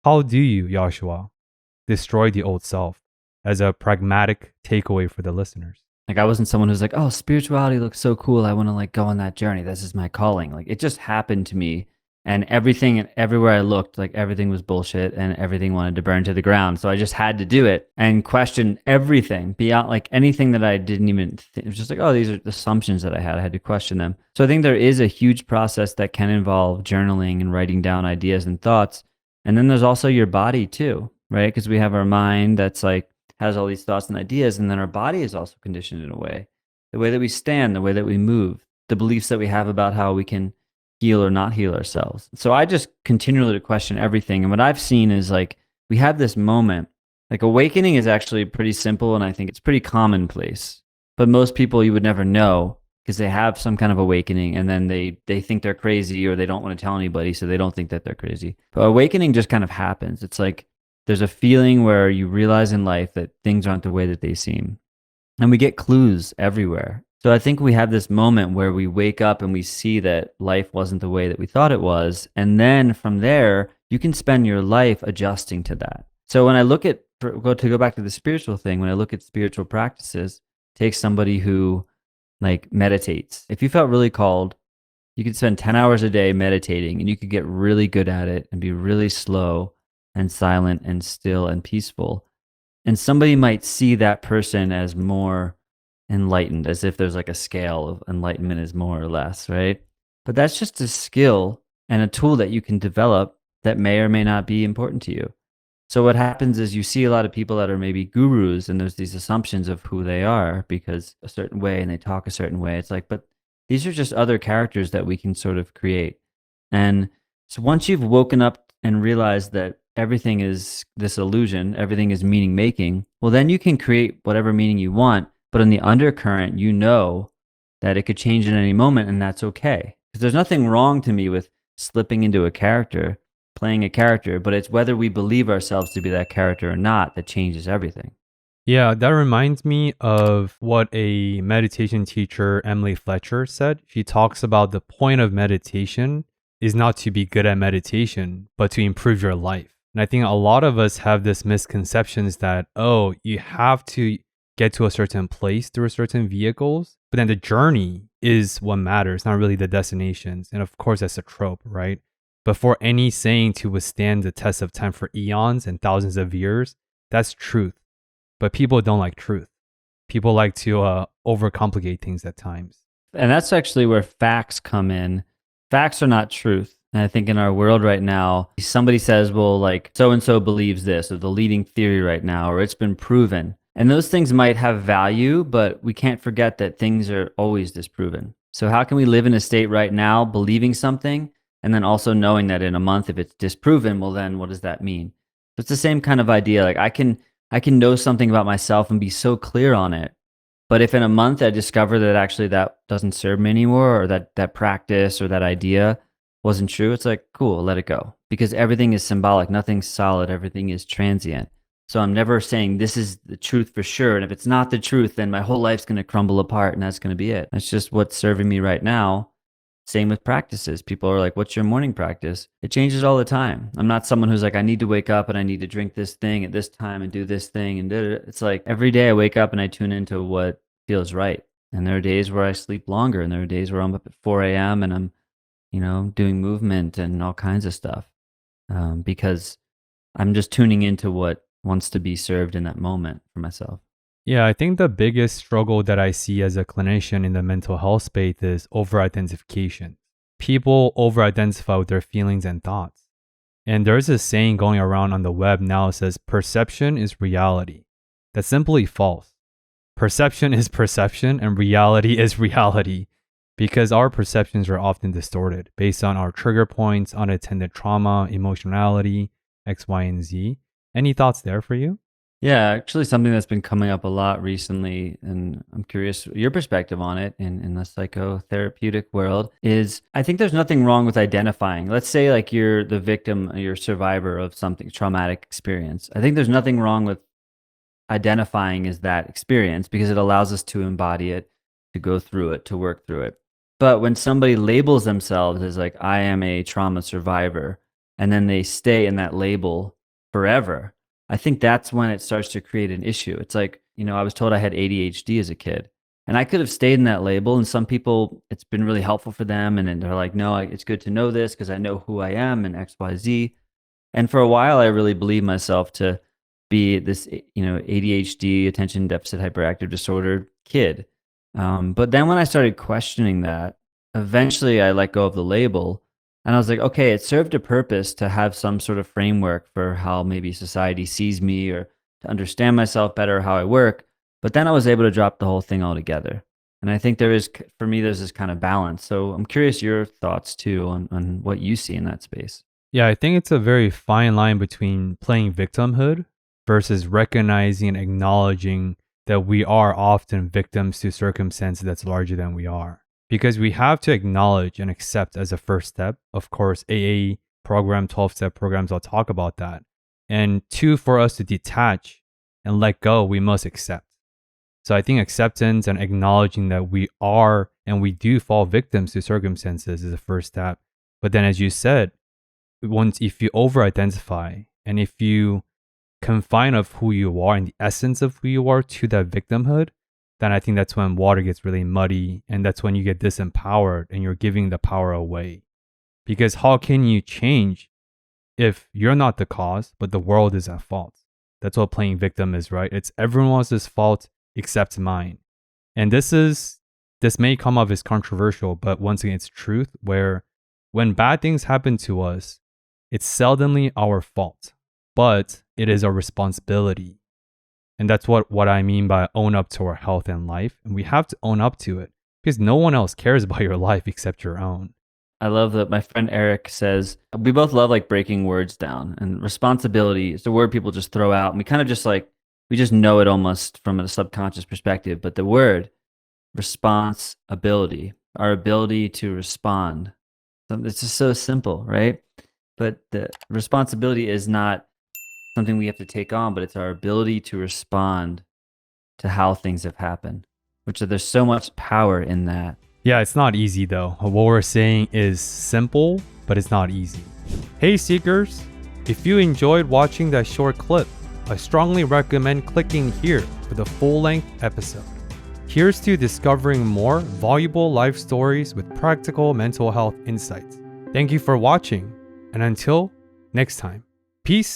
How do you, Joshua, destroy the old self as a pragmatic takeaway for the listeners? Like I wasn't someone who's like, oh, spirituality looks so cool. I want to like go on that journey. This is my calling. Like it just happened to me. And everything and everywhere I looked, like everything was bullshit and everything wanted to burn to the ground. So I just had to do it and question everything beyond like anything that I didn't even think. It was just like, oh, these are assumptions that I had. I had to question them. So I think there is a huge process that can involve journaling and writing down ideas and thoughts. And then there's also your body too, right? Because we have our mind that's like, has all these thoughts and ideas, and then our body is also conditioned in a way. The way that we stand, the way that we move, the beliefs that we have about how we can heal or not heal ourselves. So I just continually question everything. And what I've seen is like we have this moment, like awakening is actually pretty simple, and I think it's pretty commonplace. But most people you would never know because they have some kind of awakening and then they think they're crazy or they don't want to tell anybody, so they don't think that they're crazy. But awakening just kind of happens. It's like there's a feeling where you realize in life that things aren't the way that they seem. And we get clues everywhere. So I think we have this moment where we wake up and we see that life wasn't the way that we thought it was. And then from there, you can spend your life adjusting to that. So when I look at, to go back to the spiritual thing, when I look at spiritual practices, take somebody who like meditates. If you felt really called, you could spend 10 hours a day meditating and you could get really good at it and be really slow and silent and still and peaceful. And somebody might see that person as more enlightened, as if there's like a scale of enlightenment is more or less, right? But that's just a skill and a tool that you can develop that may or may not be important to you. So what happens is you see a lot of people that are maybe gurus and there's these assumptions of who they are because a certain way and they talk a certain way. It's like, but these are just other characters that we can sort of create. And so once you've woken up and realized that everything is this illusion, everything is meaning making, well, then you can create whatever meaning you want. But in the undercurrent, you know that it could change at any moment, and that's okay. Because there's nothing wrong to me with slipping into a character, playing a character, but it's whether we believe ourselves to be that character or not that changes everything. Yeah, that reminds me of what a meditation teacher, Emily Fletcher, said. She talks about the point of meditation is not to be good at meditation, but to improve your life. And I think a lot of us have this misconceptions that, oh, you have to get to a certain place through certain vehicles, but then the journey is what matters, not really the destinations. And of course, that's a trope, right? But for any saying to withstand the test of time for eons and thousands of years, that's truth. But people don't like truth. People like to overcomplicate things at times. And that's actually where facts come in. Facts are not truth. And I think in our world right now, somebody says, well, like so and so believes this, or the leading theory right now, or it's been proven. And those things might have value, but we can't forget that things are always disproven. So how can we live in a state right now believing something and then also knowing that in a month, if it's disproven, well, then what does that mean? So it's the same kind of idea. Like I can know something about myself and be so clear on it. But if in a month I discover that actually that doesn't serve me anymore, or that practice or that idea wasn't true, it's like, cool, let it go. Because everything is symbolic, nothing's solid, everything is transient. So I'm never saying this is the truth for sure. And if it's not the truth, then my whole life's going to crumble apart and that's going to be it. That's just what's serving me right now. Same with practices. People are like, what's your morning practice? It changes all the time. I'm not someone who's like, I need to wake up and I need to drink this thing at this time and do this thing. And it's like every day I wake up and I tune into what feels right. And there are days where I sleep longer and there are days where I'm up at 4 a.m. and I'm, doing movement and all kinds of stuff because I'm just tuning into what wants to be served in that moment for myself. Yeah, I think the biggest struggle that I see as a clinician in the mental health space is over-identification. People over-identify with their feelings and thoughts. And there's a saying going around on the web now that says perception is reality. That's simply false. Perception is perception and reality is reality because our perceptions are often distorted based on our trigger points, unattended trauma, emotionality, X, Y, and Z. Any thoughts there for you? Yeah, actually something that's been coming up a lot recently, and I'm curious your perspective on it in the psychotherapeutic world, is I think there's nothing wrong with identifying. Let's say like you're the victim, you're a survivor of something, traumatic experience. I think there's nothing wrong with identifying as that experience because it allows us to embody it, to go through it, to work through it. But when somebody labels themselves as like, I am a trauma survivor, and then they stay in that label forever, I think that's when it starts to create an issue. It's like, I was told I had ADHD as a kid, and I could have stayed in that label. And some people, it's been really helpful for them. And then they're like, no, it's good to know this because I know who I am and XYZ. And for a while, I really believed myself to be this, ADHD, attention deficit hyperactive disorder kid. But then when I started questioning that, eventually I let go of the label, and I was like, okay, it served a purpose to have some sort of framework for how maybe society sees me, or to understand myself better, how I work. But then I was able to drop the whole thing altogether. And I think for me, there's this kind of balance. So I'm curious your thoughts too on what you see in that space. Yeah, I think it's a very fine line between playing victimhood versus recognizing and acknowledging that we are often victims to circumstances that's larger than we are. Because we have to acknowledge and accept as a first step. Of course, AA program, 12-step programs, I'll talk about that. And two, for us to detach and let go, we must accept. So I think acceptance and acknowledging that we are and we do fall victims to circumstances is the first step. But then, as you said, if you over-identify and if you confine of who you are and the essence of who you are to that victimhood, then I think that's when water gets really muddy, and that's when you get disempowered and you're giving the power away. Because how can you change if you're not the cause, but the world is at fault? That's what playing victim is, right? It's everyone else's fault except mine. And this may come off as controversial, but once again, it's truth, where when bad things happen to us, it's seldomly our fault, but it is our responsibility. And that's what I mean by own up to our health and life. And we have to own up to it because no one else cares about your life except your own. I love that my friend Eric says, we both love like breaking words down, and responsibility is a word people just throw out. And we kind of just we just know it almost from a subconscious perspective. But the word responsibility, our ability to respond, it's just so simple, right? But the responsibility is not something we have to take on, but it's our ability to respond to how things have happened, which there's so much power in that. Yeah, it's not easy though. What we're saying is simple, but it's not easy. Hey Seekers, if you enjoyed watching that short clip, I strongly recommend clicking here for the full-length episode. Here's to discovering more valuable life stories with practical mental health insights. Thank you for watching, and until next time, peace